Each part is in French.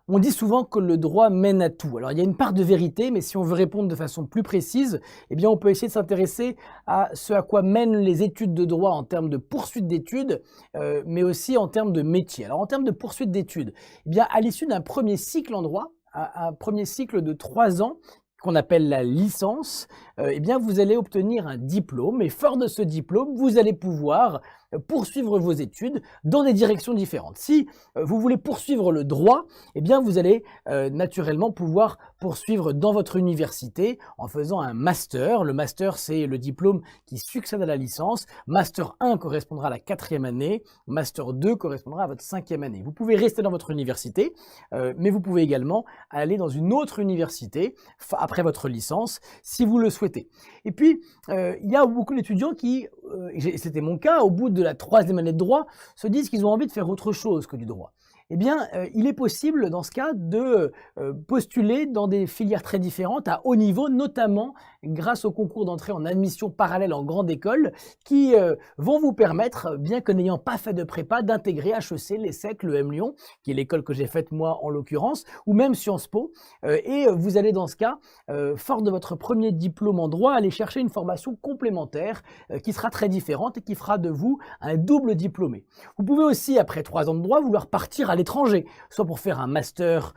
On dit souvent que le droit mène à tout. Alors, il y a une part de vérité, mais si on veut répondre de façon plus précise, eh bien, on peut essayer de s'intéresser à ce à quoi mènent les études de droit en termes de poursuite d'études, mais aussi en termes de métier. Alors, en termes de poursuite d'études, eh bien, à l'issue d'un premier cycle en droit, un premier cycle de 3 ans, qu'on appelle la licence, eh bien, vous allez obtenir un diplôme et fort de ce diplôme, vous allez pouvoir poursuivre vos études dans des directions différentes. Si vous voulez poursuivre le droit, eh bien, vous allez naturellement pouvoir poursuivre dans votre université en faisant un master. Le master, c'est le diplôme qui succède à la licence. Master 1 correspondra à la 4e année, Master 2 correspondra à votre 5e année. Vous pouvez rester dans votre université, mais vous pouvez également aller dans une autre université après votre licence, si vous le souhaitez. Et puis, il y a beaucoup d'étudiants qui, c'était mon cas, au bout de la 3e année de droit, se disent qu'ils ont envie de faire autre chose que du droit. Eh bien, il est possible dans ce cas de postuler dans des filières très différentes à haut niveau, notamment grâce au concours d'entrée en admission parallèle en grande école qui vont vous permettre, bien que n'ayant pas fait de prépa, d'intégrer HEC, l'ESSEC, le M Lyon, qui est l'école que j'ai faite moi en l'occurrence, ou même Sciences Po. Et vous allez dans ce cas, fort de votre premier diplôme en droit, aller chercher une formation complémentaire qui sera très différente et qui fera de vous un double diplômé. Vous pouvez aussi, après 3 ans de droit, vouloir partir à l'étranger, soit pour faire un master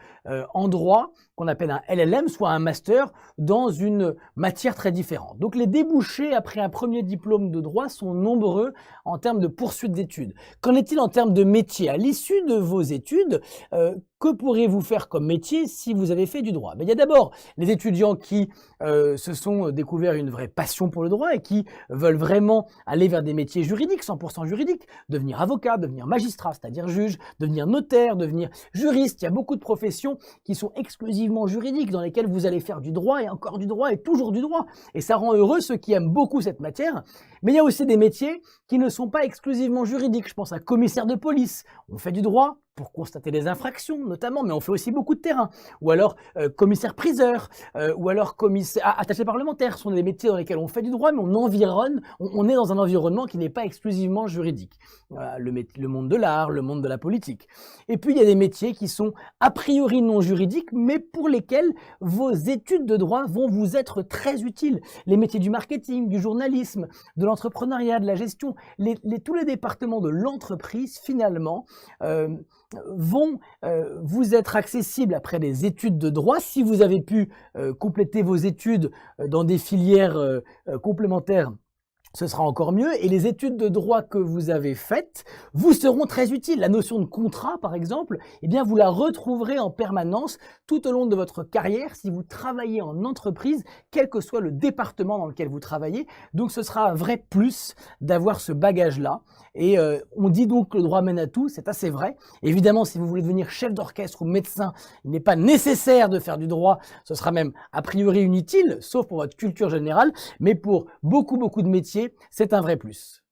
en droit, qu'on appelle un LLM, soit un master dans une matière très différente. Donc les débouchés après un premier diplôme de droit sont nombreux en termes de poursuite d'études. Qu'en est-il en termes de métier? À l'issue de vos études, que pourrez-vous faire comme métier si vous avez fait du droit? Il y a d'abord les étudiants qui se sont découverts une vraie passion pour le droit et qui veulent vraiment aller vers des métiers juridiques, 100% juridiques, devenir avocat, devenir magistrat, c'est-à-dire juge, devenir notaire, devenir juriste. Il y a beaucoup de professions qui sont exclusivement juridiques dans lesquelles vous allez faire du droit et encore du droit et toujours du droit. Et ça rend heureux ceux qui aiment beaucoup cette matière. Mais il y a aussi des métiers qui ne sont pas exclusivement juridiques. Je pense à commissaire de police. On fait du droit pour constater des infractions notamment, mais on fait aussi beaucoup de terrain. Ou alors commissaire-priseur, ou alors attaché parlementaire. Ce sont des métiers dans lesquels on fait du droit, mais on est dans un environnement qui n'est pas exclusivement juridique. Voilà, le monde de l'art, le monde de la politique. Et puis il y a des métiers qui sont a priori non juridiques, mais pour lesquels vos études de droit vont vous être très utiles. Les métiers du marketing, du journalisme, de l'entrepreneuriat, de la gestion, tous les départements de l'entreprise finalement vont vous être accessibles après des études de droit si vous avez pu compléter vos études dans des filières complémentaires. Ce sera encore mieux et les études de droit que vous avez faites vous seront très utiles. La notion de contrat, par exemple, eh bien, vous la retrouverez en permanence tout au long de votre carrière si vous travaillez en entreprise, quel que soit le département dans lequel vous travaillez. Donc, ce sera un vrai plus d'avoir ce bagage-là. Et on dit donc que le droit mène à tout, c'est assez vrai. Évidemment, si vous voulez devenir chef d'orchestre ou médecin, il n'est pas nécessaire de faire du droit. Ce sera même a priori inutile, sauf pour votre culture générale. Mais pour beaucoup de métiers, c'est un vrai plus.